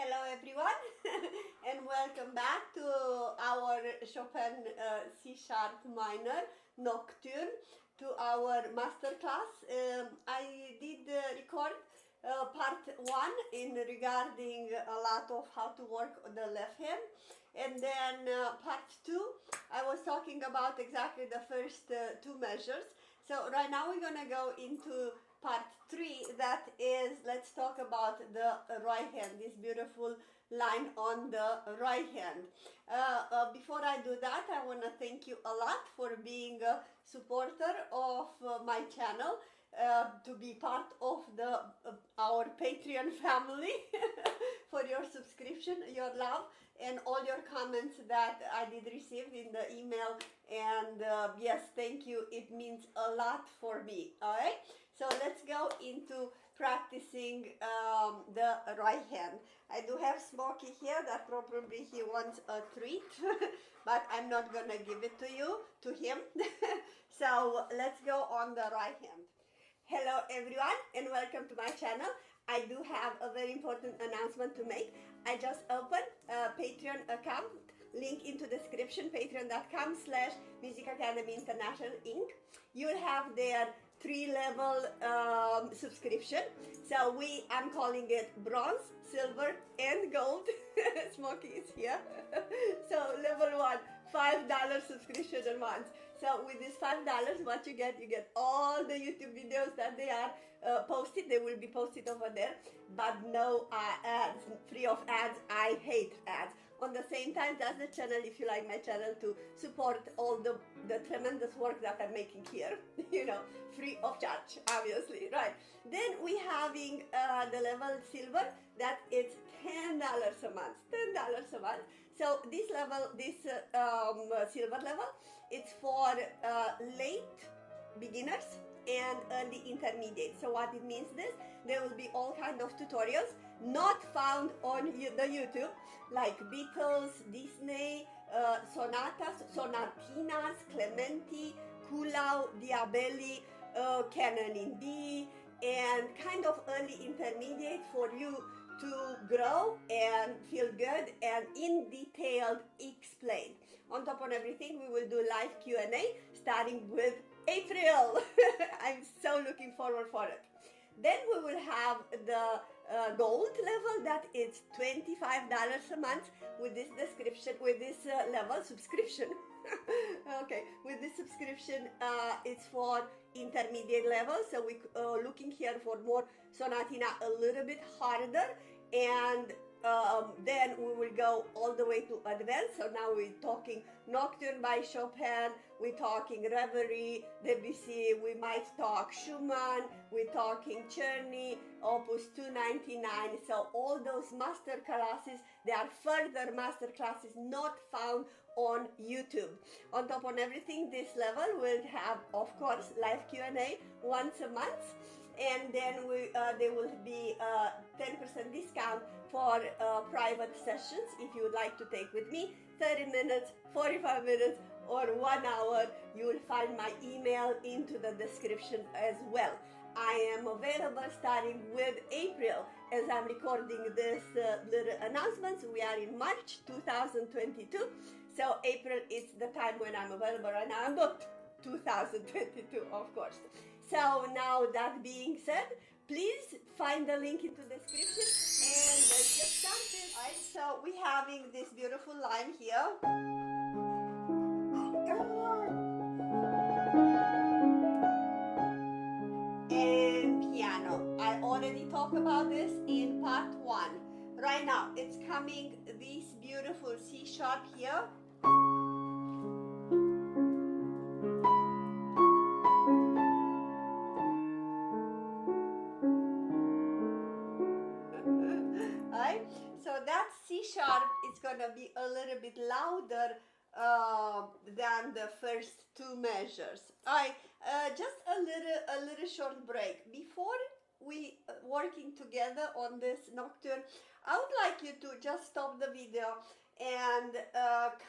Hello everyone and welcome back to our Chopin C-sharp minor nocturne, to our master class. I did record part 1 in regarding a lot of how to work on the left hand, and then part 2 I was talking about exactly the first two measures. So right now we're gonna go into part 3, that is, let's talk about the right hand, this beautiful line on the right hand. Before I do that, I want to thank you a lot for being a supporter of my channel, to be part of the our Patreon family, for your subscription, your love, and all your comments that I did receive in the email. And yes, thank you, it means a lot for me. All right, so let's go into practicing the right hand. I do have Smokey here that probably he wants a treat, but I'm not gonna give it to him. So let's go on the right hand. Hello everyone and welcome to my channel. I do have a very important announcement to make. I just opened a Patreon account, link into description, patreon.com/Music Academy International Inc. You'll have their 3-level subscription. So I'm calling it bronze, silver, and gold. Smokey is here. So level 1, $5 subscription a month. So with this $5, what you get all the YouTube videos that they are posted. They will be posted over there, but no ads, free of ads. I hate ads. On the same time, that's the channel, if you like my channel, to support all the tremendous work that I'm making here, you know, free of charge, obviously, right? Then we having the level silver, that it's $10 a month, $10 a month. So this level, this silver level, it's for late beginners and early intermediate. So what it means this, there will be all kind of tutorials not found on the YouTube, like Beatles, Disney, sonatas, sonatinas, Clementi, Kulau, Diabelli, Canon in D, and kind of early intermediate for you to grow and feel good and in detail explain. On top of everything, we will do live Q&A starting with April. I'm so looking forward for it. Then we will have the gold level, that is $25 a month with this description, with this level subscription. Okay, with this subscription, it's for intermediate level. So we looking here for more sonatina, a little bit harder, and then we will go all the way to advanced. So now we're talking Nocturne by Chopin, we're talking Reverie, Debussy, we might talk Schumann, we're talking Czerny, Opus 299. So all those master classes, they are further master classes not found on YouTube. On top of everything, this level will have, of course, live Q&A once a month. And then there will be a 10% discount for private sessions if you would like to take with me 30 minutes, 45 minutes, or 1 hour. You will find my email into the description as well. I am available starting with April. As I'm recording this little announcements, we are in March 2022. So April is the time when I'm available. Right now I'm booked 2022, of course. So now that being said, please find the link into the description and let's get started. Alright, so we're having this beautiful line here. And piano. I already talked about this in part 1. Right now, it's coming this beautiful C sharp here. Right? So that C sharp is gonna be a little bit louder than the first two measures. Alright, just a little short break before we working together on this nocturne. I would like you to just stop the video and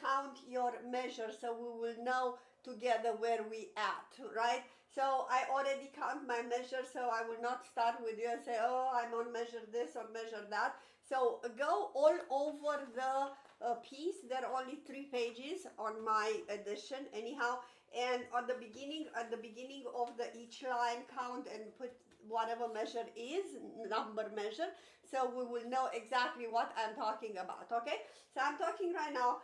count your measures, so we will know together where we at, right? So I already count my measures, so I will not start with you and say, oh, I'm on measure this or measure that. So go all over the piece. There are only 3 pages on my edition anyhow, and at the beginning of each line count and put whatever measure is, number measure, so we will know exactly what I'm talking about. Okay, so I'm talking right now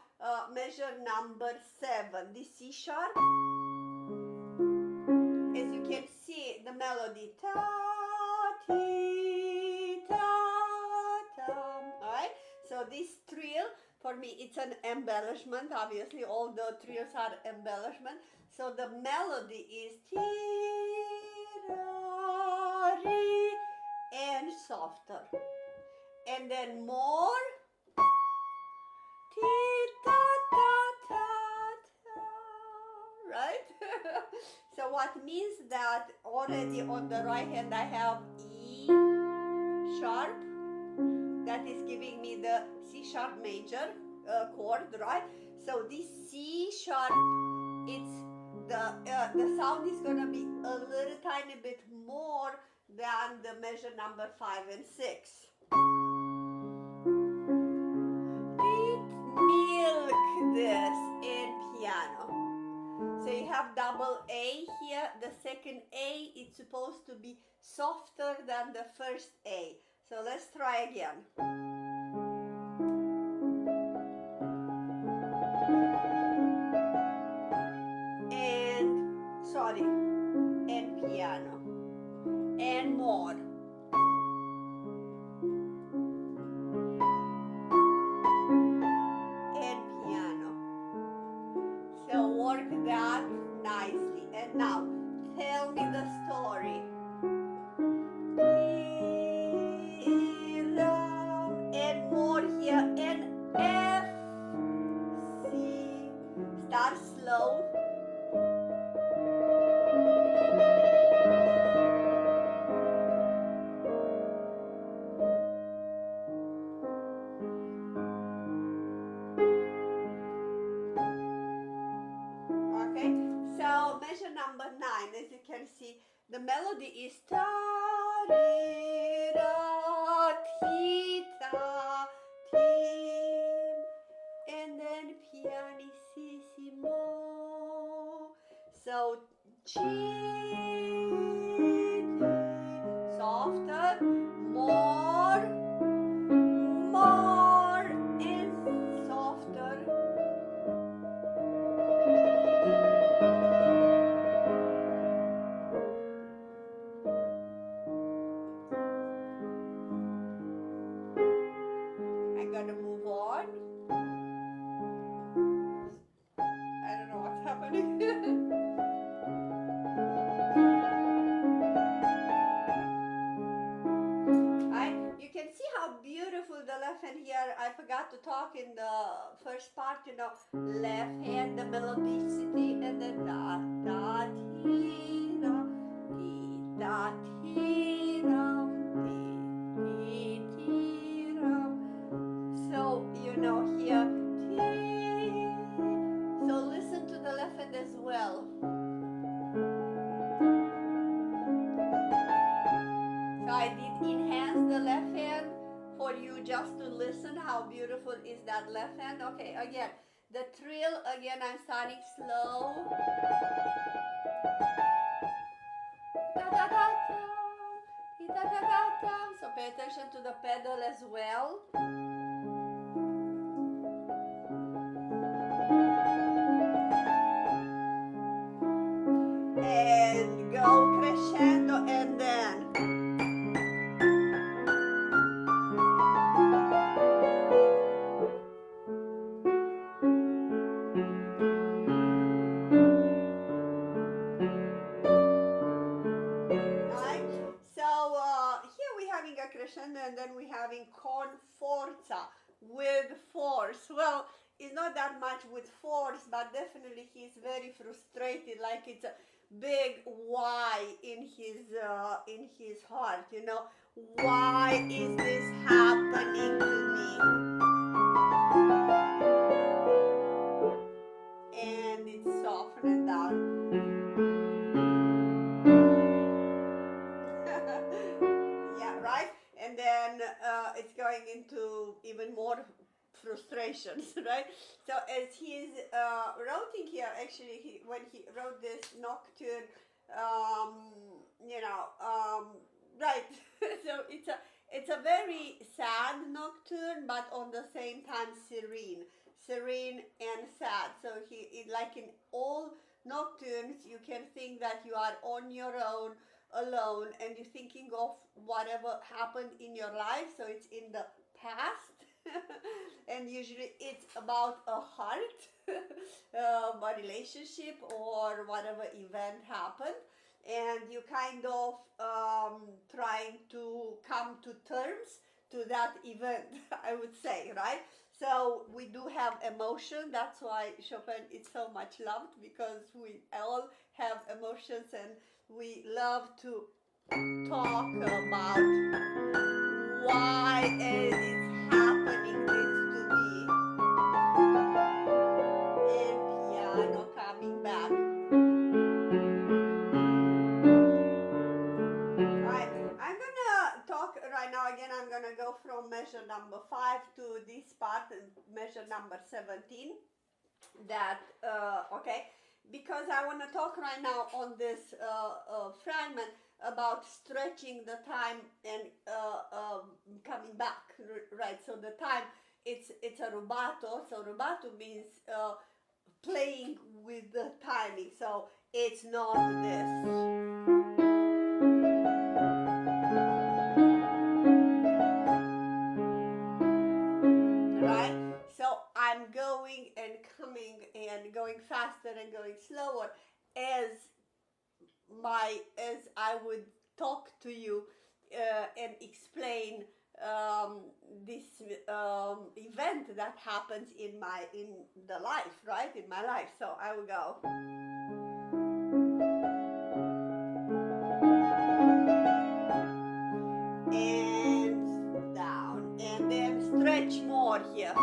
measure number 7, the C sharp. As you can see, the melody ta ti ta ta. All right, so this trill for me, it's an embellishment. Obviously all the trills are embellishment, so the melody is ti ra ri and softer, and then more ti ta ta ta ta, right? So what means that already on the right hand I have E sharp, that is giving me the C sharp major chord, right? So this C sharp, it's the sound is gonna be a little tiny bit more than the measure number 5 and 6. Milk this in piano. So you have double A here. The second A is supposed to be softer than the first A. So let's try again. And sorry, and piano, and more. And piano. So work that nicely. And now tell me the story. And more here, and F, C, start slow. Okay, so measure number 9, as you can see, the melody is ta ri ra ti ta tim, and then pianissimo. So chi, softer, more, and softer. I'm gonna move on. I don't know what's happening. You can see how beautiful the left hand here. I forgot to talk in the first part, you know, left hand, the melodicity, and then da da ti da ti ram ti ti ram. So you know here ti. So listen to the left hand as well. So I did enhance the left hand for you just to listen how beautiful is that left hand. Okay, again, the trill, again, I'm starting slow. So pay attention to the pedal as well. And go crescendo, and then crescendo, and then we're having con forza, with force. Well, it's not that much with force, but definitely he's very frustrated, like it's a big why in his heart, you know. Why is this happening to me? And it's softened down. Yeah, right? And then it's going into even more frustrations, right? So as he's writing here, actually, when he wrote this nocturne, you know, right? So it's a very sad nocturne, but on the same time serene and sad. So like in all nocturnes, you can think that you are on your own, alone, and you're thinking of whatever happened in your life. So it's in the past. And usually it's about a heart, a relationship, or whatever event happened, and you kind of trying to come to terms to that event, I would say, right? So we do have emotion. That's why Chopin is so much loved, because we all have emotions, and we love to talk about why it's happening this to me. And piano coming back. Right, I'm gonna talk right now again. I'm gonna go from measure number 5 to this part, measure number 17. That okay, because I want to talk right now on this fragment about stretching the time and coming back, right? So the time, it's a rubato. So rubato means playing with the timing. So it's not this. Right? So I'm going and coming and going faster and going slower as I would talk to you and explain this event that happens in the life, right? In my life. So I will go. And down. And then stretch more here.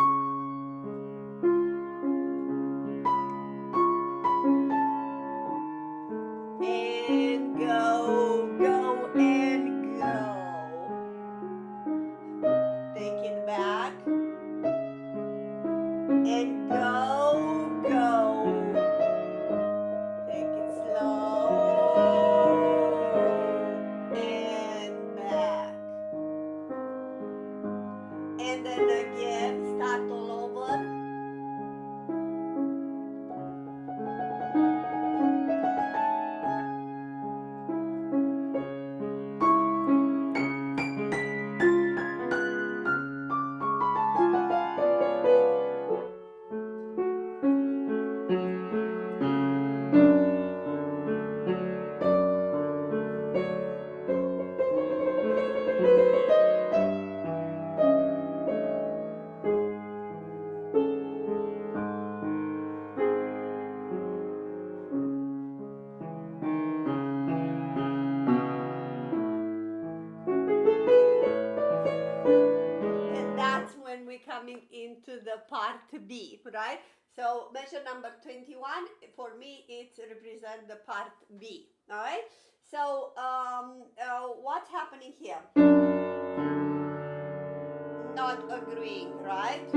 And go, go, and go. Take it back. And go, go. Take it slow. And back. And then again, start all over. Coming into the part B, right? So measure number 21, for me, it represents the part B, all right? So what's happening here? Not agreeing, right?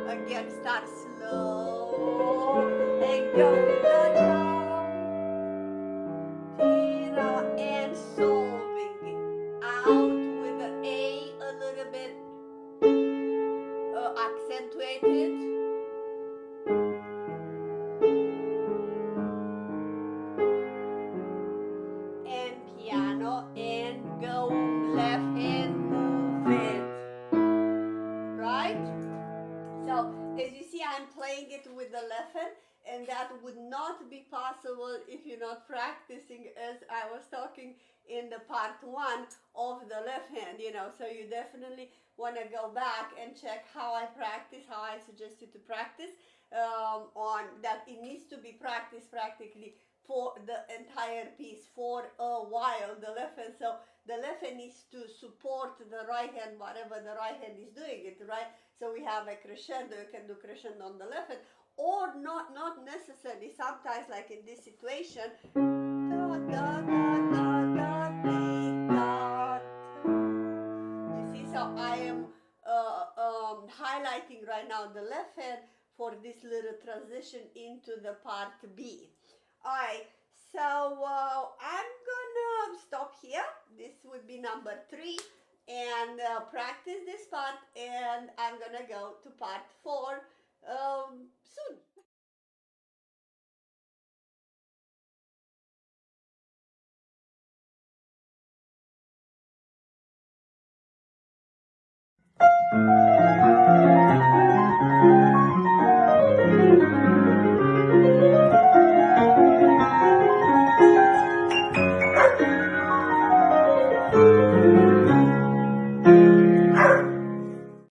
Again, start slow and go and solving it out with the A a little bit accentuated. And piano, and go left hand, move it. Right? So as you see, I'm playing it with the left hand, and that would not be possible if you're not practicing, as I was talking in the part 1 of the left hand, you know. So you definitely want to go back and check how I practice, how I suggest you to practice on that. It needs to be practiced practically for the entire piece for a while, the left hand. So the left hand needs to support the right hand, whatever the right hand is doing it, right? So we have a crescendo, you can do crescendo on the left hand, or not necessarily. Sometimes, like in this situation, da, da, da, da, da, right now the left hand for this little transition into the part B. Alright, so I'm gonna stop here. This would be number 3, and practice this part, and I'm gonna go to part 4 soon.